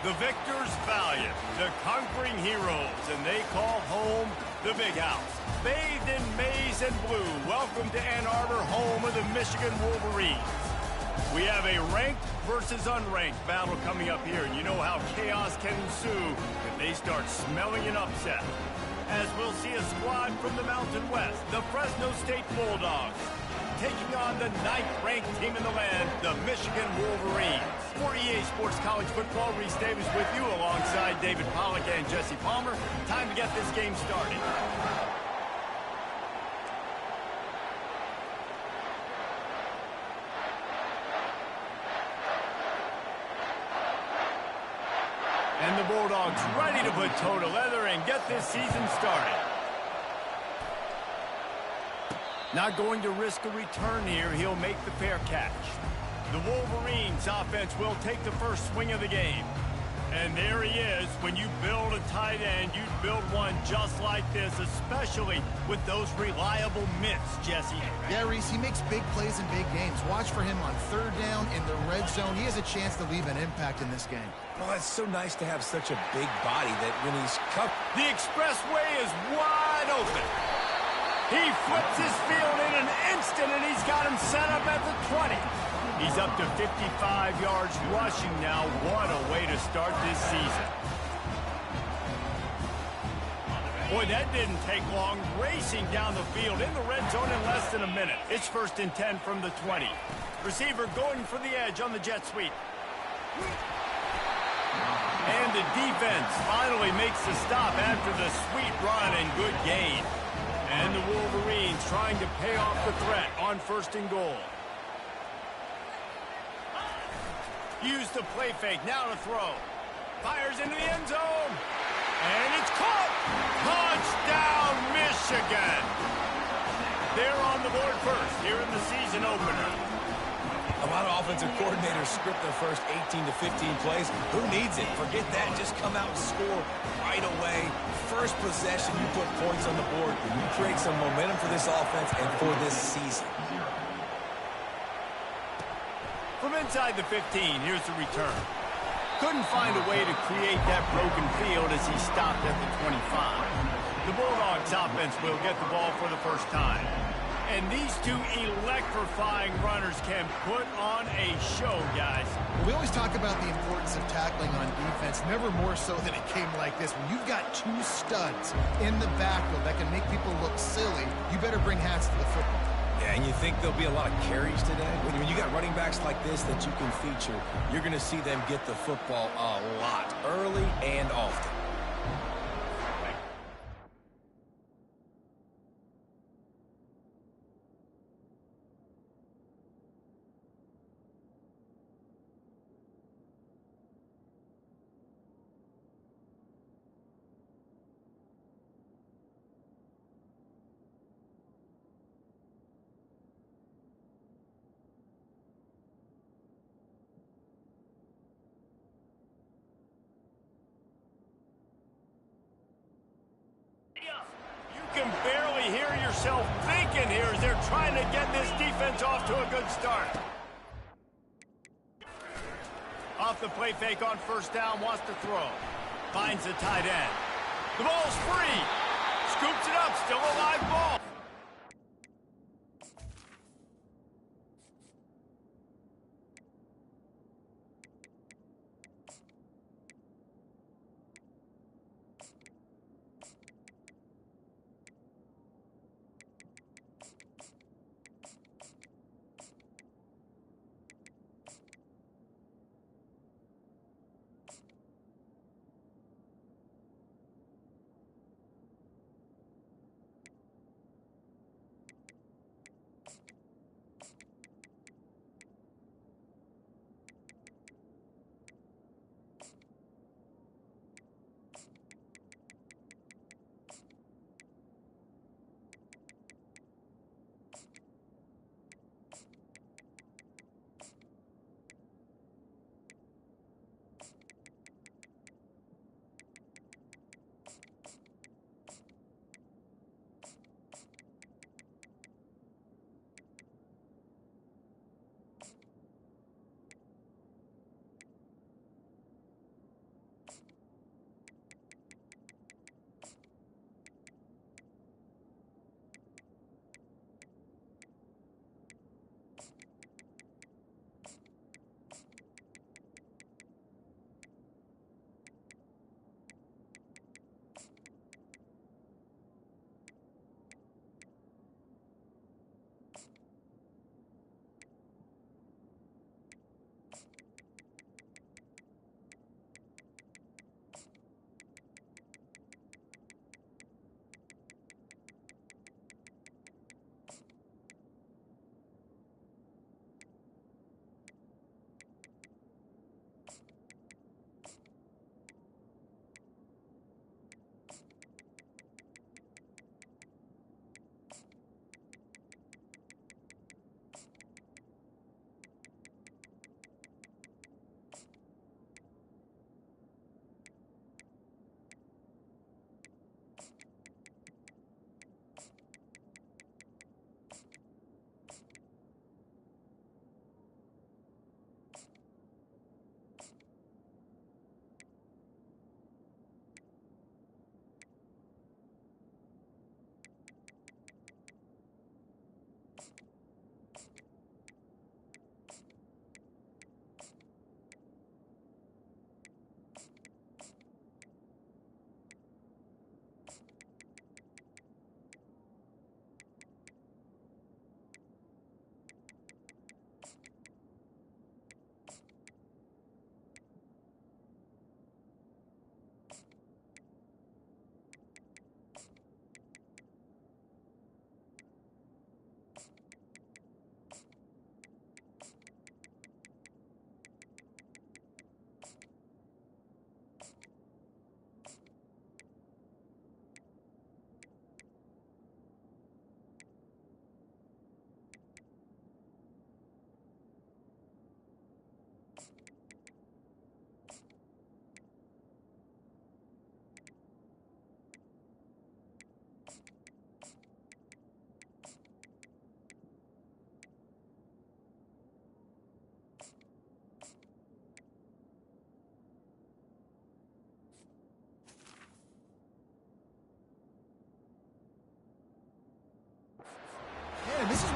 The victors valiant, the conquering heroes, and they call home the Big House. Bathed in maize and blue, welcome to Ann Arbor, home of the Michigan Wolverines. We have a ranked versus unranked battle coming up here, and you know how chaos can ensue if they start smelling an upset. As we'll see a squad from the Mountain West, the Fresno State Bulldogs, taking on the 9th-ranked team in the land, the Michigan Wolverines. For EA Sports College Football, Reese Davis with you alongside David Pollack and Jesse Palmer. Time to get this game started. And the Bulldogs ready to put toe to leather and get this season started. Not going to risk a return here. He'll make the fair catch. The Wolverines offense will take the first swing of the game. And there he is. When you build a tight end, you build one just like this, especially with those reliable mitts, Jesse. Yeah, Reese, he makes big plays in big games. Watch for him on 3rd down in the red zone. He has a chance to leave an impact in this game. Well, it's so nice to have such a big body that when he's cut... The expressway is wide open. He flips his field in an instant, and he's got him set up at the 20. He's up to 55 yards rushing now. What a way to start this season. Boy, that didn't take long. Racing down the field in the red zone in less than a minute. It's 1st and 10 from the 20. Receiver going for the edge on the jet sweep. And the defense finally makes the stop after the sweet run and good gain. And the Wolverines trying to pay off the threat on 1st and goal. Use the play fake, now to throw. Fires into the end zone. And it's caught. Touchdown, Michigan. They're on the board first here in the season opener. A lot of offensive coordinators script their first 18 to 15 plays. Who needs it? Forget that. Just come out and score right away. First possession, you put points on the board. You create some momentum for this offense and for this season. From inside the 15, here's the return. Couldn't find a way to create that broken field as he stopped at the 25. The Bulldogs offense will get the ball for the first time. And these two electrifying runners can put on a show, guys. We always talk about the importance of tackling on defense, never more so than it came like this. When you've got 2 studs in the backfield that can make people look silly, you better bring hats to the football. Yeah, and you think there'll be a lot of carries today? When you got running backs like this that you can feature, you're going to see them get the football a lot, early and often. You can barely hear yourself thinking here as they're trying to get this defense off to a good start. Off the play fake on 1st down, wants to throw. Finds the tight end. The ball's free. Scoops it up, still a live ball.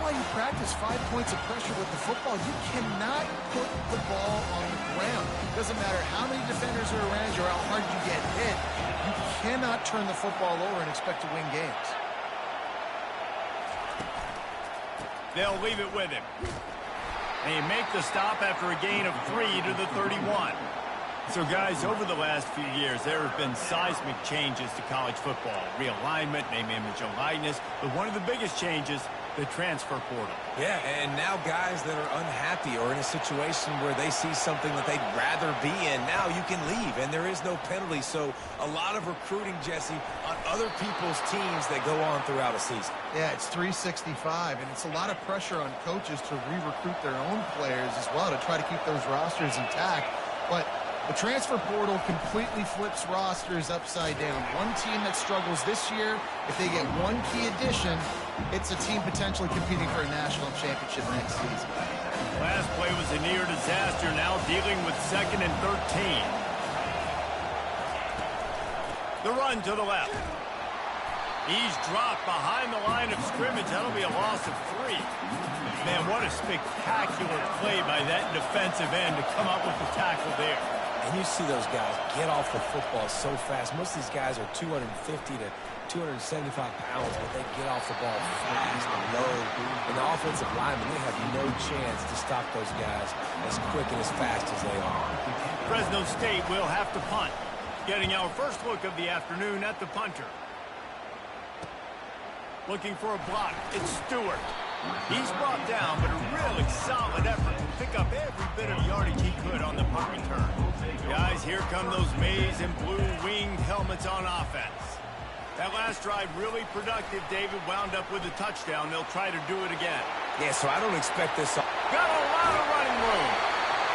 why you practice 5 points of pressure with the football. You cannot put the ball on the ground. Doesn't matter how many defenders are around you or how hard you get hit. You cannot turn the football over and expect to win games. They'll leave it with him. They make the stop after a gain of 3 to the 31. So, guys, over the last few years, there have been seismic changes to college football. Realignment, name, image, and likeness. But one of the biggest changes, the transfer portal. Yeah, and now guys that are unhappy or in a situation where they see something that they'd rather be in, now you can leave, and there is no penalty. So a lot of recruiting, Jesse, on other people's teams that go on throughout a season. Yeah, it's 365, and it's a lot of pressure on coaches to re-recruit their own players as well to try to keep those rosters intact. But the transfer portal completely flips rosters upside down. One team that struggles this year, if they get one key addition, it's a team potentially competing for a national championship next season. Last play was a near disaster, now dealing with 2nd and 13. The run to the left. He's dropped behind the line of scrimmage. That'll be a loss of 3. Man, what a spectacular play by that defensive end to come up with the tackle there. And you see those guys get off the football so fast. Most of these guys are 250 to 275 pounds, but they get off the ball fast and low. And the offensive linemen, they have no chance to stop those guys as quick and as fast as they are. Fresno State will have to punt. Getting our first look of the afternoon at the punter. Looking for a block. It's Stewart. He's brought down, but a really solid effort to pick up every bit of yardage he could on the punt return. Guys, here come those maize and blue winged helmets on offense. That last drive really productive. David wound up with a touchdown. They'll try to do it again. Yeah, so I don't expect this. Got a lot of running room.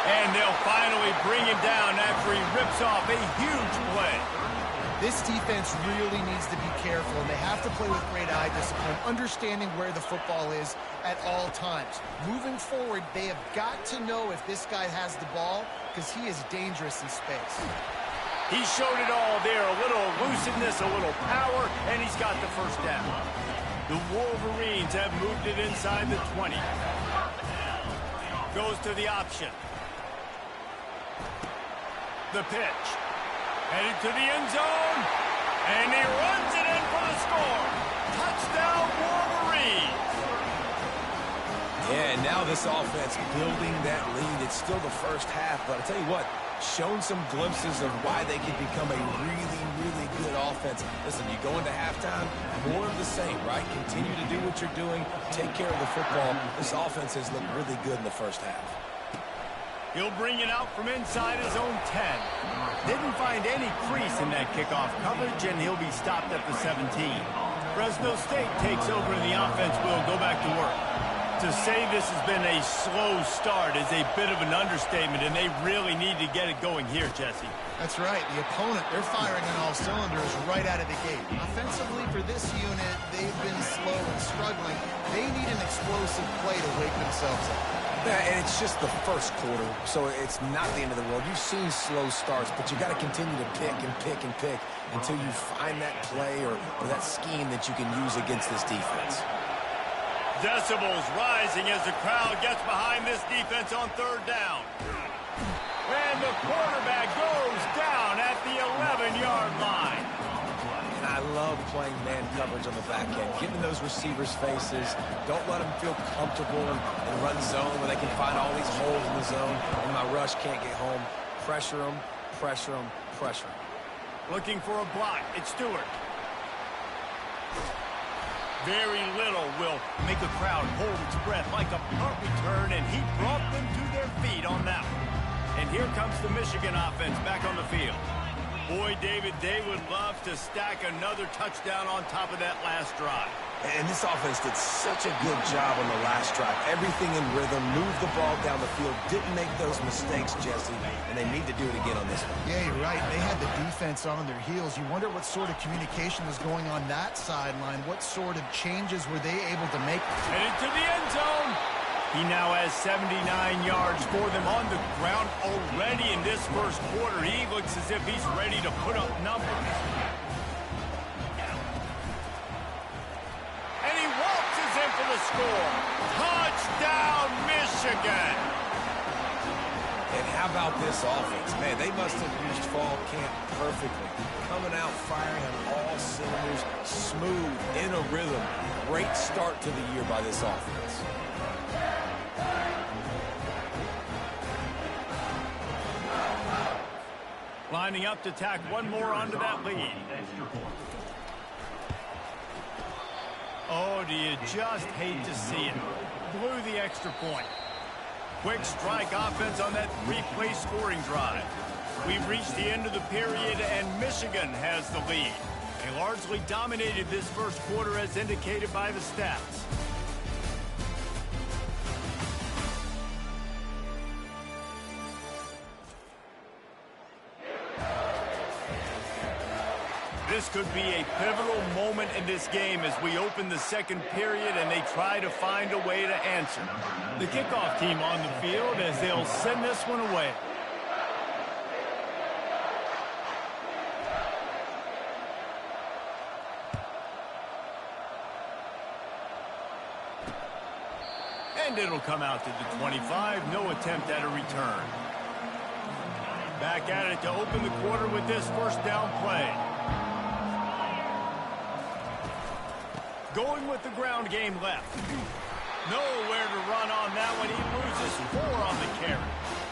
And they'll finally bring him down after he rips off a huge play. This defense really needs to be careful, and they have to play with great eye discipline, understanding where the football is at all times. Moving forward, they have got to know if this guy has the ball, because he is dangerous in space. He showed it all there, a little elusiveness, a little power, and he's got the first down. The Wolverines have moved it inside the 20. Goes to the option. The pitch. Headed to the end zone, and he runs it in for the score. Touchdown, Wolverines. Yeah, and now this offense building that lead. It's still the first half, but I'll tell you what, shown some glimpses of why they could become a really, really good offense. Listen, you go into halftime, more of the same, right? Continue to do what you're doing, take care of the football. This offense has looked really good in the first half. He'll bring it out from inside his own 10. Didn't find any crease in that kickoff coverage, and he'll be stopped at the 17. Fresno State takes over, and the offense will go back to work. To say this has been a slow start is a bit of an understatement, and they really need to get it going here, Jesse. That's right. The opponent, they're firing on all cylinders right out of the gate. Offensively, for this unit, they've been slow and struggling. They need an explosive play to wake themselves up. Yeah, and it's just the first quarter, so it's not the end of the world. You've seen slow starts, but you got to continue to pick and pick and pick until you find that play or that scheme that you can use against this defense. Decibels rising as the crowd gets behind this defense on 3rd down. And the quarterback goes down at the 11-yard line. And I love playing man coverage on the back end, getting those receivers' faces. Don't let them feel comfortable and run zone where they can find all these holes in the zone and my rush can't get home. Pressure them, pressure them, pressure them. Looking for a block. It's Stewart. Very little will make a crowd hold its breath like a punt return, and he brought them to their feet on that one. And here comes the Michigan offense back on the field. Boy, David, they would love to stack another touchdown on top of that last drive. And this offense did such a good job on the last drive. Everything in rhythm, moved the ball down the field, didn't make those mistakes, Jesse, and they need to do it again on this one. Yeah, you're right. They had the defense on their heels. You wonder what sort of communication was going on that sideline. What sort of changes were they able to make? Headed to the end zone. He now has 79 yards for them on the ground already in this first quarter. He looks as if he's ready to put up numbers. And he waltzes in for the score. Touchdown, Michigan! And how about this offense? Man, they must have used fall camp perfectly. Coming out firing on all cylinders, smooth, in a rhythm. Great start to the year by this offense. Lining up to tack one more onto that lead. Oh, do you just hate to see it? Blew the extra point. Quick strike offense on that three-play scoring drive. We've reached the end of the period, and Michigan has the lead. They largely dominated this first quarter as indicated by the stats. This could be a pivotal moment in this game as we open the second period and they try to find a way to answer. The kickoff team on the field as they'll send this one away. And it'll come out to the 25. No attempt at a return. Back at it to open the quarter with this first down play. Going with the ground game left. Nowhere to run on that one. He loses 4 on the carry.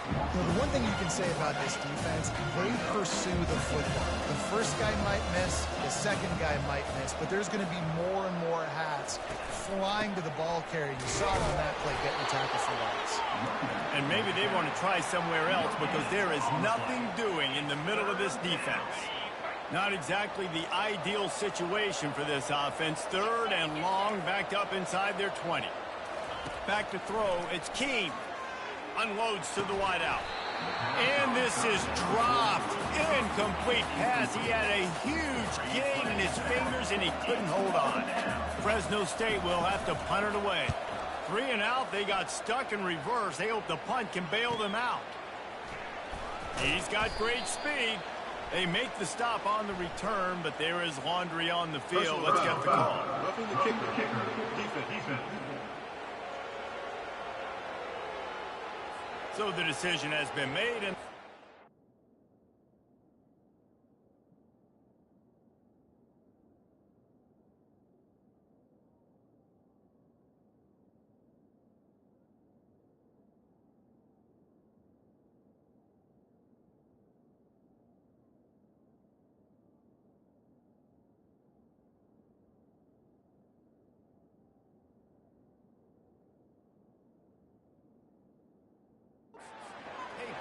You know, the one thing you can say about this defense, they pursue the football. The first guy might miss, the second guy might miss, but there's going to be more and more hats flying to the ball carrier. You saw it on that play getting the tackle for loss. And maybe they want to try somewhere else because there is nothing doing in the middle of this defense. Not exactly the ideal situation for this offense. Third and long, backed up inside their 20. Back to throw, it's Keene. Unloads to the wideout. And this is dropped. Incomplete pass. He had a huge gain in his fingers and he couldn't hold on. Fresno State will have to punt it away. 3 and out, they got stuck in reverse. They hope the punt can bail them out. He's got great speed. They make the stop on the return, but there is laundry on the field. Let's get the call. Roughing the kicker. Defense. So the decision has been made, and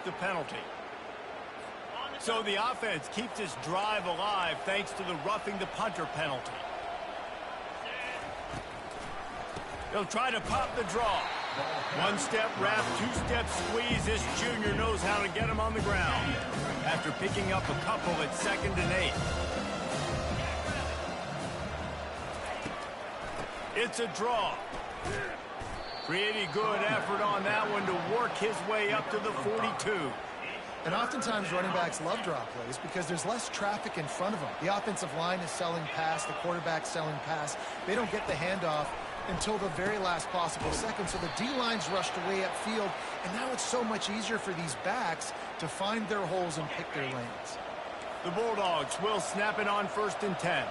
the penalty. So the offense keeps this drive alive thanks to the roughing the punter penalty. They'll try to pop the draw. One-step wrap, two-step squeeze. This junior knows how to get him on the ground. After picking up a couple at 2nd and 8. It's a draw. Pretty good effort on that one to work his way up to the 42. And oftentimes running backs love draw plays because there's less traffic in front of them. The offensive line is selling pass, the quarterback's selling pass. They don't get the handoff until the very last possible second. So the D-line's rushed away upfield, and now it's so much easier for these backs to find their holes and pick their lanes. The Bulldogs will snap it on 1st and 10.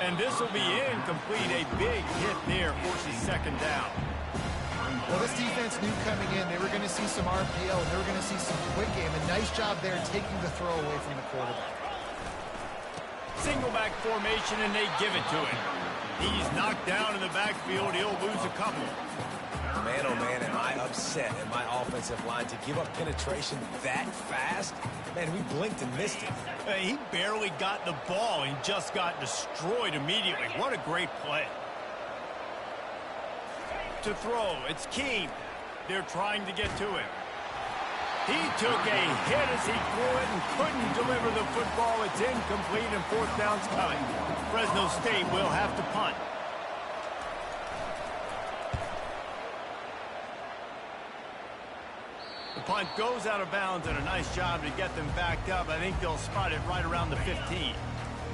And this will be incomplete. A big hit there forces 2nd down. Well, this defense knew coming in they were going to see some RPO, and they were going to see some quick game. A nice job there taking the throw away from the quarterback. Single back formation, and they give it to him. He's knocked down in the backfield. He'll lose a couple. Man, oh man, am I upset at my offensive line to give up penetration that fast? Man, we blinked and missed it. He barely got the ball. He just got destroyed immediately. What a great play. To throw, it's Keene. They're trying to get to him. He took a hit as he threw it and couldn't deliver the football. It's incomplete and 4th down's coming. Fresno State will have to punt. The punt goes out of bounds, and a nice job to get them backed up. I think they'll spot it right around the 15.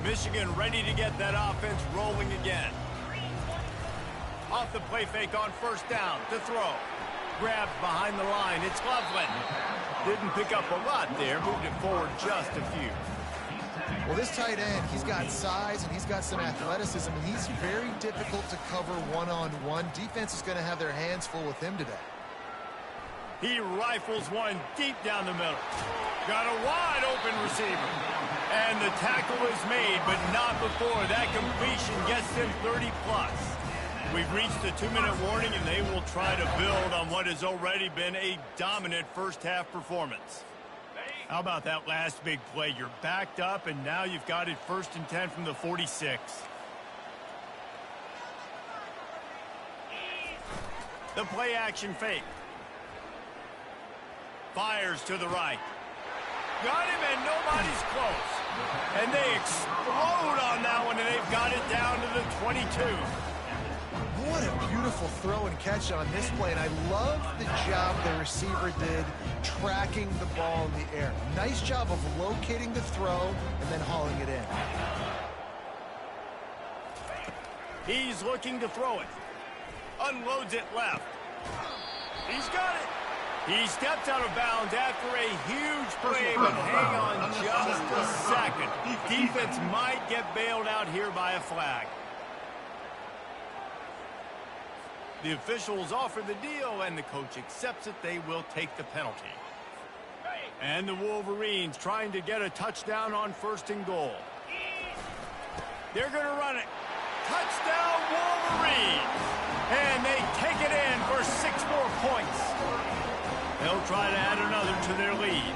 Michigan ready to get that offense rolling again. Off the play fake on first down to throw. Grabbed behind the line. It's Loveland. Didn't pick up a lot there. Moved it forward just a few. Well, this tight end, he's got size and he's got some athleticism, and he's very difficult to cover one-on-one. Defense is going to have their hands full with him today. He rifles one deep down the middle. Got a wide open receiver. And the tackle is made, but not before that completion gets them 30-plus. We've reached the 2-minute warning, and they will try to build on what has already been a dominant first-half performance. How about that last big play? You're backed up, and now you've got it 1st and 10 from the 46. The play action fake. Fires to the right. Got him, and nobody's close. And they explode on that one, and they've got it down to the 22. What a beautiful throw and catch on this play, and I love the job the receiver did tracking the ball in the air. Nice job of locating the throw and then hauling it in. He's looking to throw it. Unloads it left. He's got it. He stepped out of bounds after a huge play, but hang on just a second. Defense might get bailed out here by a flag. The officials offer the deal, and the coach accepts it. They will take the penalty. And the Wolverines trying to get a touchdown on 1st and goal. They're going to run it. Touchdown, Wolverines! And they take it in for 6 more points. They'll try to add another to their lead.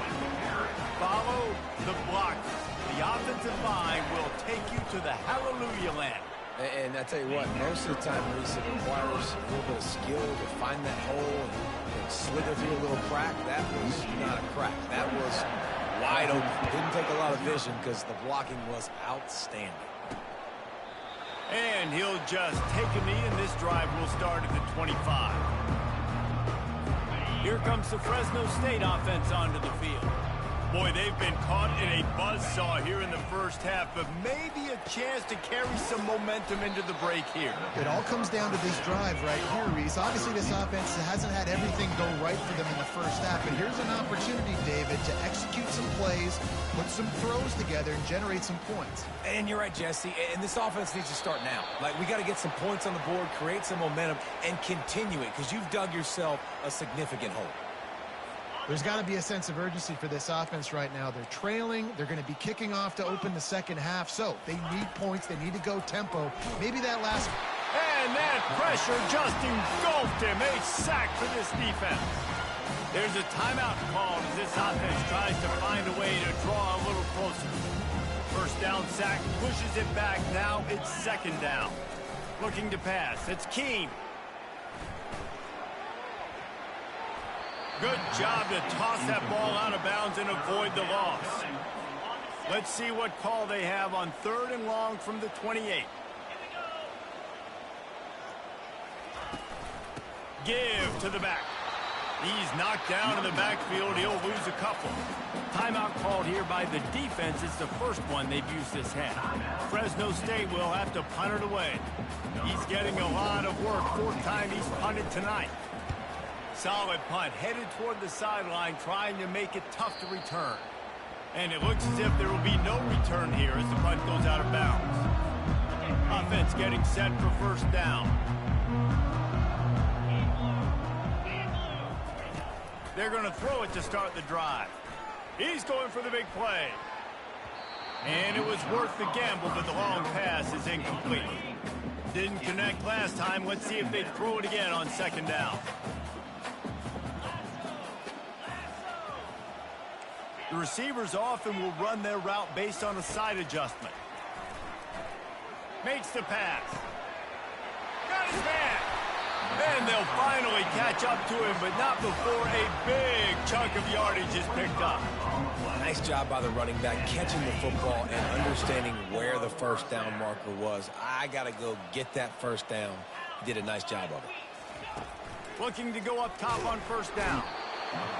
Follow the blockers. The offensive line will take you to the hallelujah land. And I tell you what, most of the time, Lisa, it requires a little bit of skill to find that hole and slither through a little crack. That was not a crack. That was wide open. Didn't take a lot of vision because the blocking was outstanding. And he'll just take a knee, and this drive will start at the 25. Here comes the Fresno State offense onto the field. Boy, they've been caught in a buzzsaw here in the first half, but maybe a chance to carry some momentum into the break here. It all comes down to this drive right here, Reese. Obviously, this offense hasn't had everything go right for them in the first half, but here's an opportunity, David, to execute some plays, put some throws together, and generate some points. And you're right, Jesse, and this offense needs to start now. Like, we got to get some points on the board, create some momentum, and continue it, because you've dug yourself a significant hole. There's got to be a sense of urgency for this offense right now. They're trailing. They're going to be kicking off to open the second half. So they need points. They need to go tempo. Maybe that last... And that pressure just engulfed him. A sack for this defense. There's a timeout called as this offense tries to find a way to draw a little closer. First down sack pushes it back. Now it's 2nd down. Looking to pass. It's Keene. Good job to toss that ball out of bounds and avoid the loss. Let's see what call they have on 3rd and long from the 28. Give to the back. He's knocked down in the backfield. He'll lose a couple. Timeout called here by the defense. It's the first one they've used this half. Fresno State will have to punt it away. He's getting a lot of work. 4th time he's punted tonight. Solid punt, headed toward the sideline, trying to make it tough to return. And it looks as if there will be no return here as the punt goes out of bounds. Offense getting set for 1st down. They're going to throw it to start the drive. He's going for the big play. And it was worth the gamble, but the long pass is incomplete. Didn't connect last time. Let's see if they throw it again on 2nd down. The receivers often will run their route based on a side adjustment. Makes the pass. Got his man. And they'll finally catch up to him, but not before a big chunk of yardage is picked up. Nice job by the running back catching the football and understanding where the 1st down marker was. I got to go get that 1st down. He did a nice job of it. Looking to go up top on 1st down.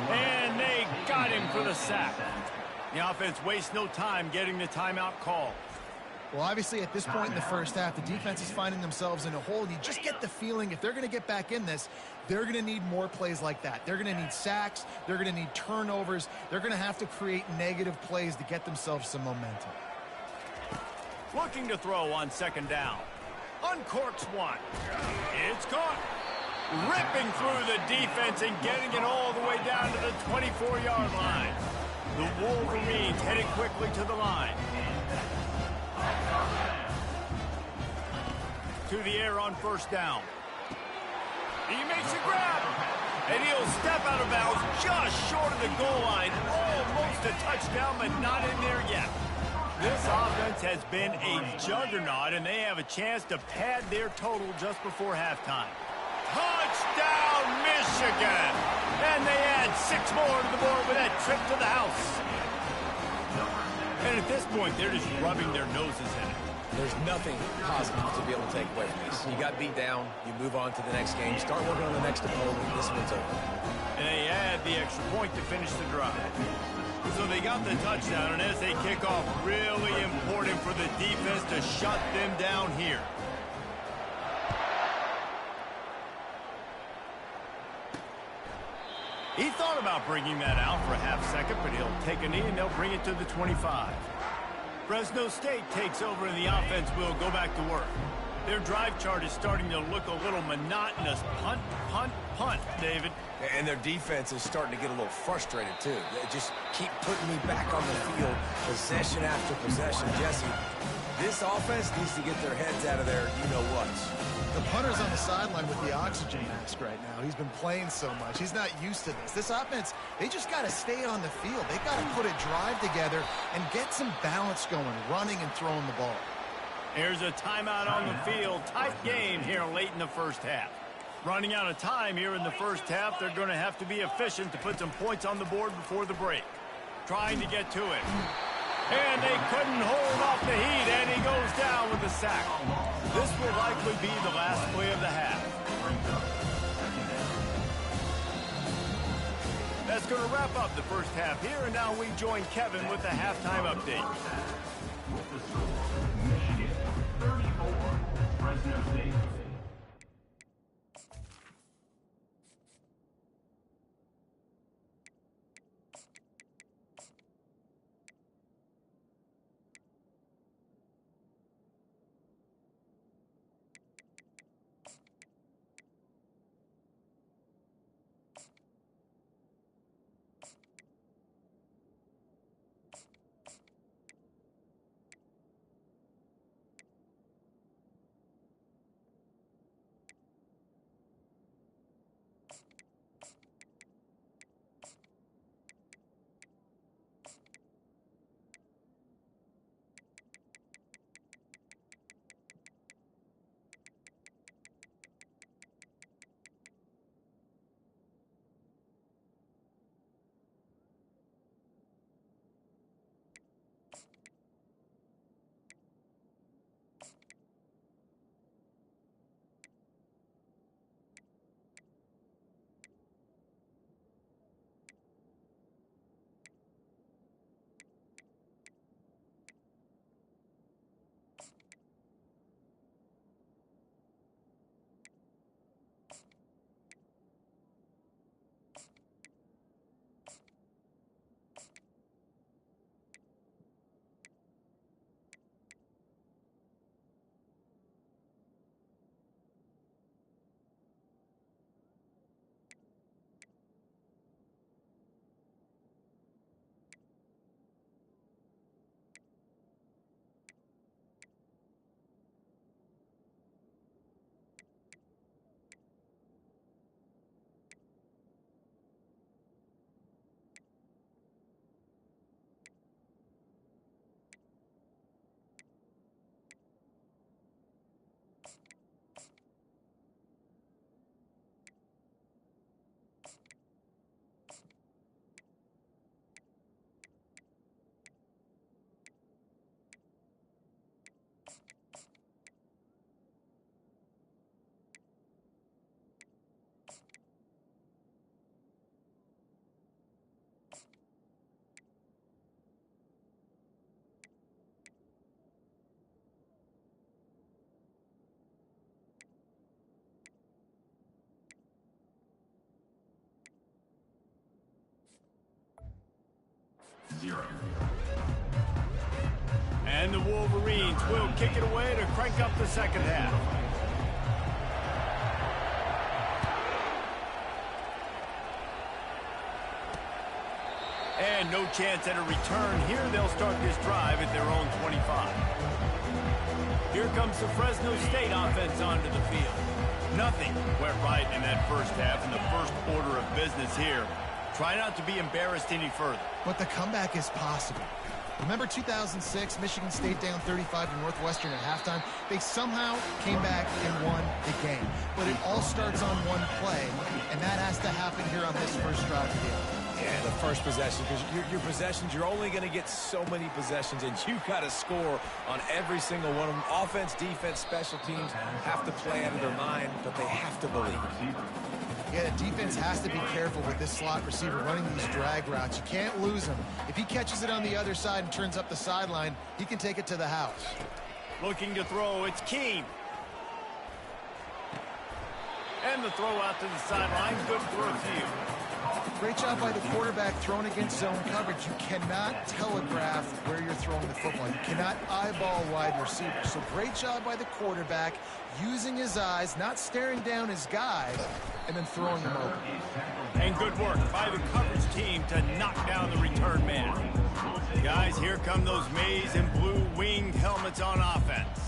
And they got him for the sack. The offense wastes no time getting the timeout call. Well, obviously, at this point in the first half, the defense is finding themselves in a hole. You just get the feeling if they're going to get back in this, they're going to need more plays like that. They're going to need sacks. They're going to need turnovers. They're going to have to create negative plays to get themselves some momentum. Looking to throw on second down. Uncorks one. It's caught. Ripping through the defense and getting it all the way down to the 24-yard line. The Wolverines headed quickly to the line. To the air on first down. He makes a grab. And he'll step out of bounds just short of the goal line. Almost a touchdown, but not in there yet. This offense has been a juggernaut, and they have a chance to pad their total just before halftime. Touchdown, Michigan! And they add 6 more to the board with that trip to the house. And at this point, they're just rubbing their noses in it. There's nothing positive to be able to take away from this. You got beat down, you move on to the next game, start working on the next opponent, this one's over. And they add the extra point to finish the drive. So they got the touchdown, and as they kick off, really important for the defense to shut them down here. He thought about bringing that out for a half second, but he'll take a knee and they'll bring it to the 25. Fresno State takes over and the offense will go back to work. Their drive chart is starting to look a little monotonous. Punt, punt, punt, David. And their defense is starting to get a little frustrated, too. They just keep putting me back on the field, possession after possession. Jesse, this offense needs to get their heads out of their you-know-whats. The punter's on the sideline with the oxygen mask right now. He's been playing so much. He's not used to this. This offense, they just got to stay on the field. They've got to put a drive together and get some balance going, running and throwing the ball. Here's a timeout on the field. Tight game here late in the first half. Running out of time here in the first half, they're going to have to be efficient to put some points on the board before the break. Trying to get to it. And they couldn't hold off the heat, and he goes down with a sack. This will likely be the last play of the half. That's going to wrap up the first half here, and now we join Kevin with the halftime update. Michigan 34, Fresno State. And the Wolverines will kick it away to crank up the second half. And no chance at a return here. They'll start this drive at their own 25. Here comes the Fresno State offense onto the field. Nothing went right in that first half, in the first order of business here. Try not to be embarrassed any further. But the comeback is possible. Remember 2006, Michigan State down 35 to Northwestern at halftime? They somehow came back and won the game. But it all starts on one play, and that has to happen here on this first drive of the game. Yeah, the first possession, because your possessions, you're only going to get so many possessions, and you got to score on every single one of them. Offense, defense, special teams have to play out of their mind, but they have to believe. Yeah, the defense has to be careful with this slot receiver running these drag routes. You can't lose him. If he catches it on the other side and turns up the sideline, he can take it to the house. Looking to throw, it's Keene. And the throw out to the sideline, good for a few. Great job by the quarterback throwing against zone coverage. You cannot telegraph where you're throwing the football. You cannot eyeball wide receivers. So great job by the quarterback using his eyes, not staring down his guy, and then throwing him over. And good work by the coverage team to knock down the return man. Guys, here come those maize and blue winged helmets on offense.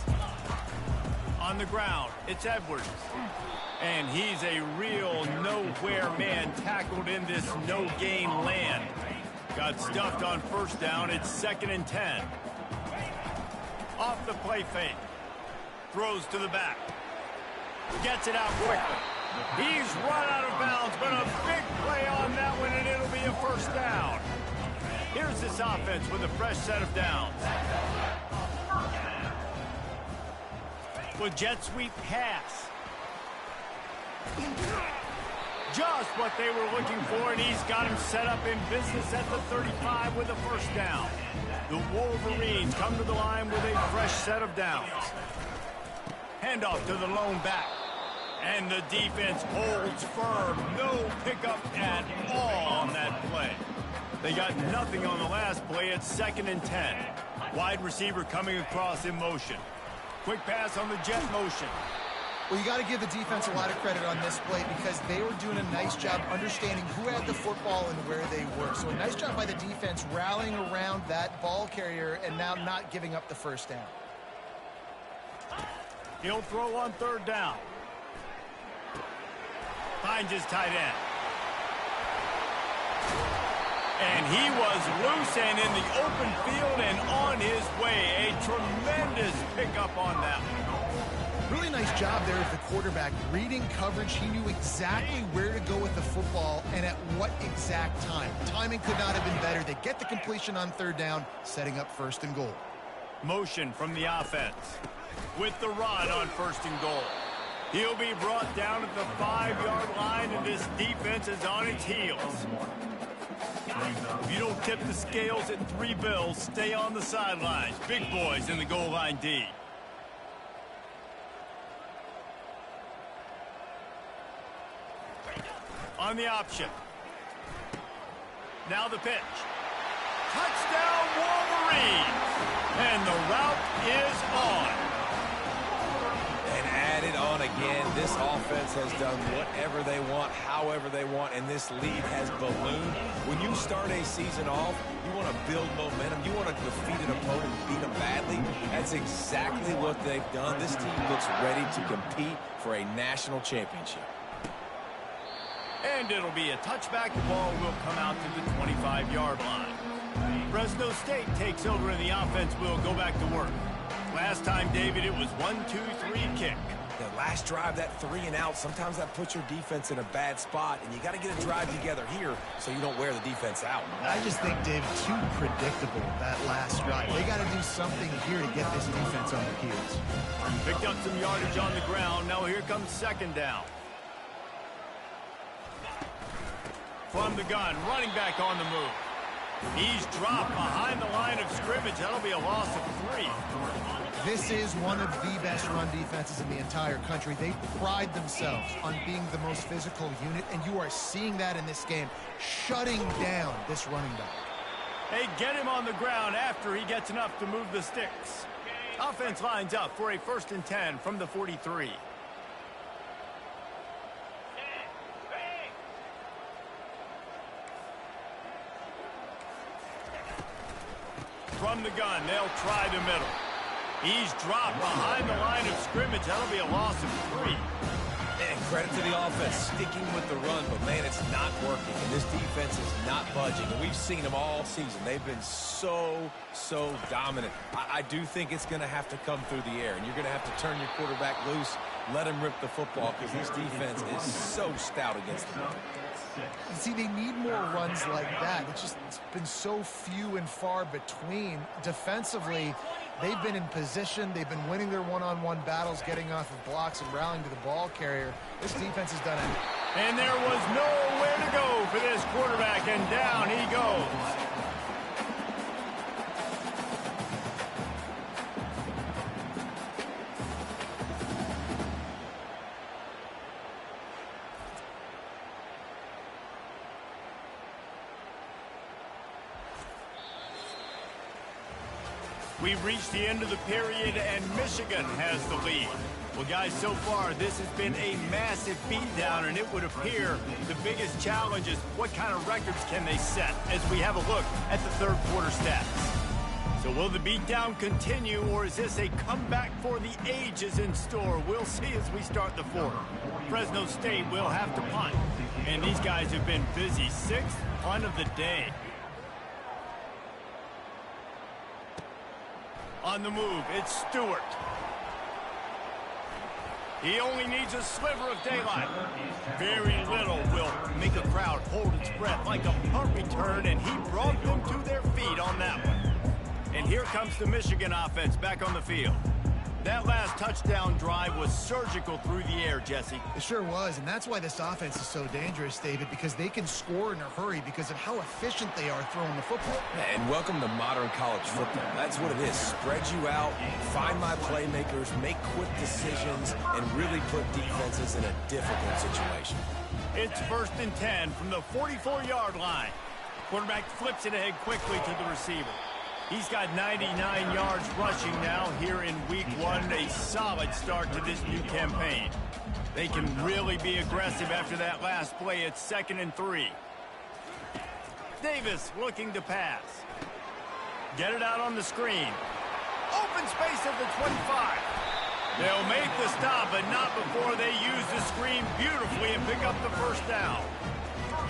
On the ground, it's Edwards. And he's a real nowhere man tackled in this no-gain land. Got stuffed on first down. It's 2nd and 10. Off the play fake. Throws to the back. Gets it out quickly. He's run out of bounds, but a big play on that one, and it'll be a first down. Here's this offense with a fresh set of downs. With jet sweep pass. Just what they were looking for, and he's got him set up in business at the 35 with a first down. The Wolverines come to the line with a fresh set of downs. Handoff to the lone back. And the defense holds firm. No pickup at all on that play. They got nothing on the last play. It's 2nd and 10. Wide receiver coming across in motion. Quick pass on the jet motion. Well, you got to give the defense a lot of credit on this play because they were doing a nice job understanding who had the football and where they were. So a nice job by the defense rallying around that ball carrier and now not giving up the first down. He'll throw on 3rd down. Finds his tight end. And he was loose and in the open field and on his way. A tremendous pickup on that one. Really nice job there of the quarterback reading coverage. He knew exactly where to go with the football and at what exact time. Timing could not have been better. They get the completion on 3rd down, setting up 1st and goal. Motion from the offense with the rod on 1st and goal. He'll be brought down at the 5-yard line, and this defense is on its heels. If you don't tip the scales at 3 bills, stay on the sidelines. Big boys in the goal line D. On the option. Now the pitch. Touchdown Wolverines! And the route is on. And added on again, this offense has done whatever they want, however they want, and this lead has ballooned. When you start a season off, you want to build momentum. You want to defeat an opponent and beat them badly. That's exactly what they've done. This team looks ready to compete for a national championship. And it'll be a touchback. The ball will come out to the 25-yard line. Fresno State takes over and the offense will go back to work. Last time, David, it was 1-2-3 kick. The last drive, that 3 and out, sometimes that puts your defense in a bad spot, and you got to get a drive together here so you don't wear the defense out. I just think, Dave, too predictable, that last drive. They got to do something here to get this defense on their heels. Picked up some yardage on the ground. Now here comes 2nd down. From the gun, running back on the move. He's dropped behind the line of scrimmage. That'll be a loss of 3. This is one of the best run defenses in the entire country. They pride themselves on being the most physical unit, and you are seeing that in this game, shutting down this running back. They get him on the ground after he gets enough to move the sticks. Offense lines up for a 1st and 10 from the 43. From the gun, they'll try the middle. He's dropped behind the line of scrimmage. That'll be a loss of 3. And credit to the offense, sticking with the run, but man, it's not working, and this defense is not budging, and we've seen them all season. They've been so dominant. I do think it's going to have to come through the air, and you're going to have to turn your quarterback loose, let him rip the football, because this defense is so stout against the run. See, they need more runs like that. It's been so few and far between. Defensively, they've been in position. They've been winning their one-on-one battles, getting off of blocks and rallying to the ball carrier. This defense has done it. And there was nowhere to go for this quarterback, and down he goes. We've reached the end of the period, and Michigan has the lead. Well, guys, so far, this has been a massive beatdown, and it would appear the biggest challenge is what kind of records can they set as we have a look at the third quarter stats. So will the beatdown continue, or is this a comeback for the ages in store? We'll see as we start the fourth. Fresno State will have to punt, and these guys have been busy. 6th punt of the day. On the move, it's Stewart. He only needs a sliver of daylight. Very little will make a crowd hold its breath like a punt return, and he brought them to their feet on that one. And here comes the Michigan offense back on the field. That last touchdown drive was surgical through the air, Jesse. It sure was, and that's why this offense is so dangerous, David, because they can score in a hurry because of how efficient they are throwing the football. And welcome to modern college football. That's what it is. Spread you out, find my playmakers, make quick decisions, and really put defenses in a difficult situation. It's 1st and 10 from the 44-yard line. Quarterback flips it ahead quickly to the receiver. He's got 99 yards rushing now here in week 1. A solid start to this new campaign. They can really be aggressive after that last play. It's 2nd and 3. Davis looking to pass. Get it out on the screen. Open space at the 25. They'll make the stop, but not before they use the screen beautifully and pick up the 1st down.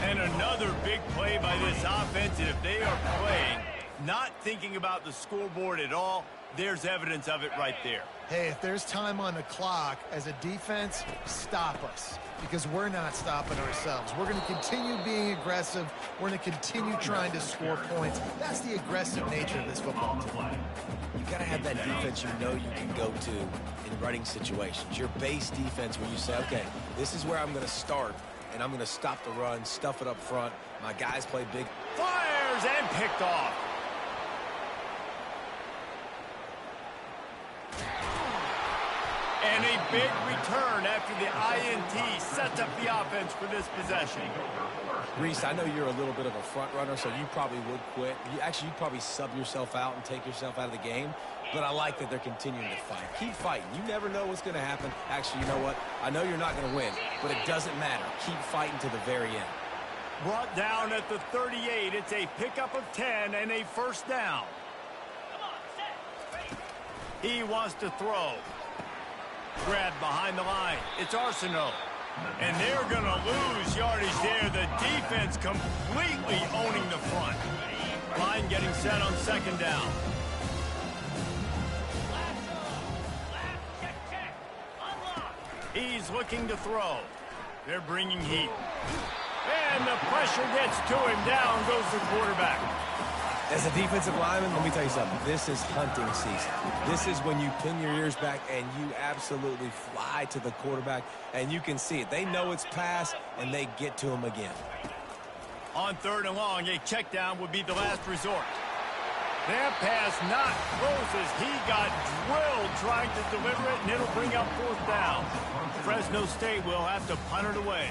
And another big play by this offense, and if they are playing not thinking about the scoreboard at all, there's evidence of it right there. Hey, if there's time on the clock, as a defense, stop us. Because we're not stopping ourselves. We're going to continue being aggressive. We're going to continue trying to score points. That's the aggressive nature of this football team. You got to have that defense you know you can go to in running situations. Your base defense where you say, okay, this is where I'm going to start, and I'm going to stop the run, stuff it up front. My guys play big. Fires and picked off. And a big return after the INT sets up the offense for this possession. Reese, I know you're a little bit of a front runner, so you probably would quit. You'd probably sub yourself out and take yourself out of the game. But I like that they're continuing to fight. Keep fighting. You never know what's going to happen. Actually, you know what? I know you're not going to win, but it doesn't matter. Keep fighting to the very end. Brought down at the 38. It's a pickup of 10 and a 1st down. He wants to throw. Grabbed behind the line. It's Arsenault. And they're going to lose yardage there. The defense completely owning the front. Line getting set on 2nd down. He's looking to throw. They're bringing heat. And the pressure gets to him. Down goes the quarterback. As a defensive lineman, let me tell you something. This is hunting season. This is when you pin your ears back and you absolutely fly to the quarterback, and you can see it. They know it's pass, and they get to him again. On 3rd and long, a check down would be the last resort. That pass not close as he got drilled trying to deliver it, and it'll bring up 4th down. Fresno State will have to punt it away.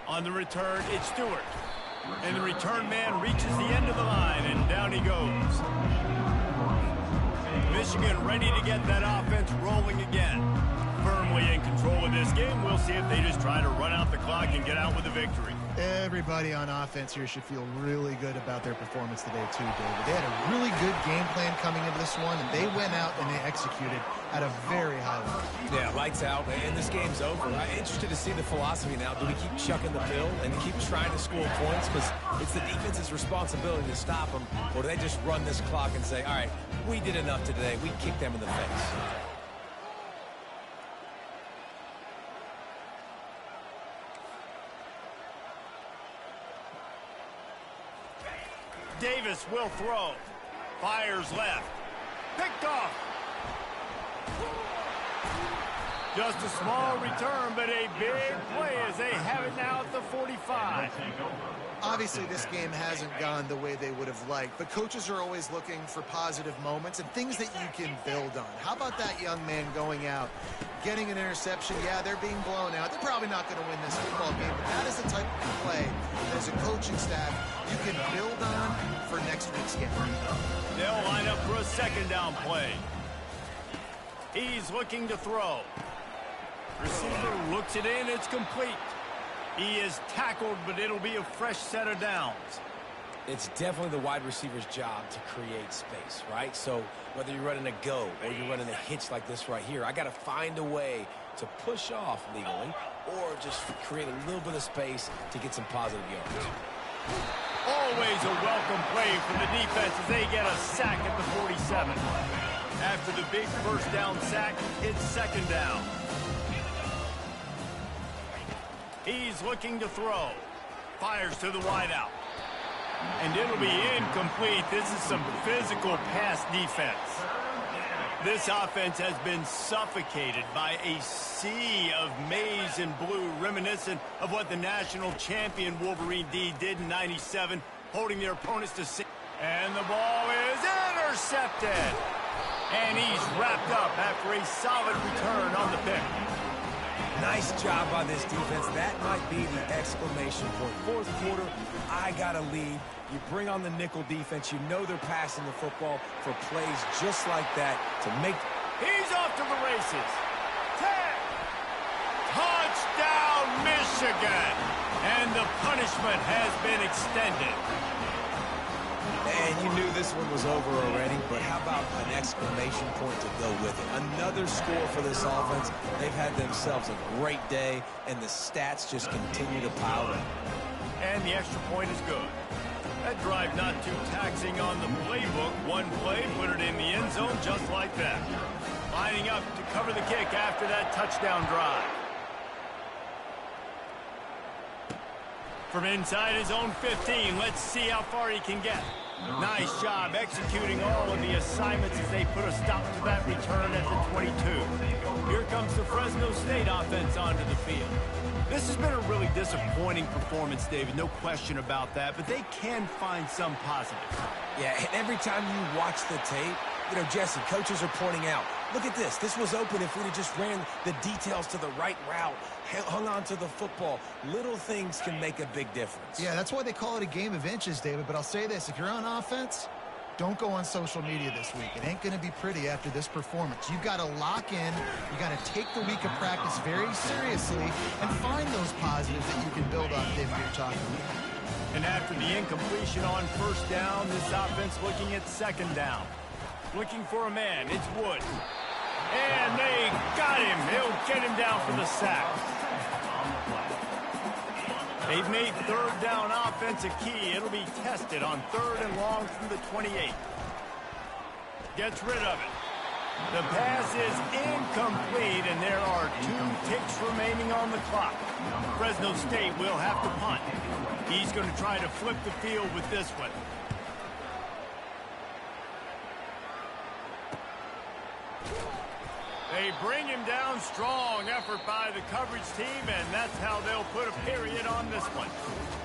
On the return, it's Stewart. And the return man reaches the end of the line, and down he goes. Michigan ready to get that offense rolling again. Firmly in control of this game. We'll see if they just try to run out the clock and get out with a victory. Everybody on offense here should feel really good about their performance today too, David. They had a really good game plan coming into this one, and they went out and they executed at a very high level. Yeah, lights out, and this game's over. I'm interested to see the philosophy now. Do we keep chucking the pill and keep trying to score points because it's the defense's responsibility to stop them, or do they just run this clock and say, all right, we did enough today, we kicked them in the face? Davis will throw. Fires left. Picked off. Just a small return, but a big play as they have it now at the 45. Obviously, this game hasn't gone the way they would have liked, but coaches are always looking for positive moments and things that you can build on. How about that young man going out, getting an interception? Yeah, they're being blown out. They're probably not going to win this football game, but that is the type of play that as a coaching staff you can build on for next week's game. They'll line up for a second down play. He's looking to throw. Receiver looks it in. It's complete. He is tackled, but it'll be a fresh set of downs. It's definitely the wide receiver's job to create space, right? So whether you're running a go or you're running a hitch like this right here, I got to find a way to push off legally or just create a little bit of space to get some positive yards. Always a welcome play for the defense as they get a sack at the 47. After the big first down sack, it's second down. He's looking to throw. Fires to the wideout. And it'll be incomplete. This is some physical pass defense. This offense has been suffocated by a sea of maize and blue, reminiscent of what the national champion Wolverine D did in '97, holding their opponents to 6. And the ball is intercepted. And he's wrapped up after a solid return on the pick. Nice job by this defense. That might be the exclamation point. Fourth quarter, I got a lead. You bring on the nickel defense. You know they're passing the football for plays just like that to make. He's off to the races. 10. Touchdown, Michigan. And the punishment has been extended. And you knew this one was over already, but how about an exclamation point to go with it? Another score for this offense. They've had themselves a great day, and the stats just continue to pile up. And the extra point is good. That drive not too taxing on the playbook. One play, put it in the end zone just like that. Lining up to cover the kick after that touchdown drive. From inside his own 15, let's see how far he can get. Nice job executing all of the assignments as they put a stop to that return at the 22. Here comes the Fresno State offense onto the field. This has been a really disappointing performance, David, no question about that, but they can find some positives. Yeah, and every time you watch the tape, you know, Jesse, coaches are pointing out, look at this. This was open if we'd have just ran the details to the right route, hung on to the football. Little things can make a big difference. Yeah, that's why they call it a game of inches, David. But I'll say this, if you're on offense, don't go on social media this week. It ain't going to be pretty after this performance. You've got to lock in. You got to take the week of practice very seriously and find those positives that you can build on, David, you're talking about. And after the incompletion on first down, this offense looking at second down. Looking for a man. It's Wood. And they got him. He'll get him down for the sack. They've made third down offense a key. It'll be tested on third and long from the 28. Gets rid of it. The pass is incomplete, and there are 2 ticks remaining on the clock. Fresno State will have to punt. He's going to try to flip the field with this one. They bring him down. Strong effort by the coverage team, and that's how they'll put a period on this one.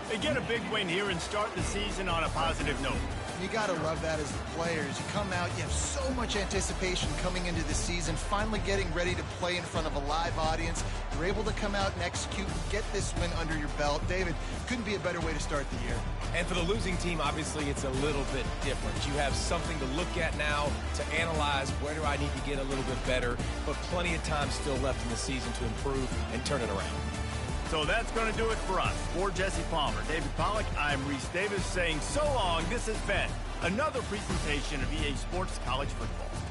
They get a big win here and start the season on a positive note. You got to love that as the players. You come out, you have so much anticipation coming into the season, finally getting ready to play in front of a live audience. You're able to come out and execute and get this win under your belt. David, couldn't be a better way to start the year. And for the losing team, obviously, it's a little bit different. You have something to look at now, to analyze where do I need to get a little bit better, but plenty of time still left in the season to improve and turn it around. So that's going to do it for us. For Jesse Palmer, David Pollack, I'm Reese Davis saying so long. This has been another presentation of EA Sports College Football.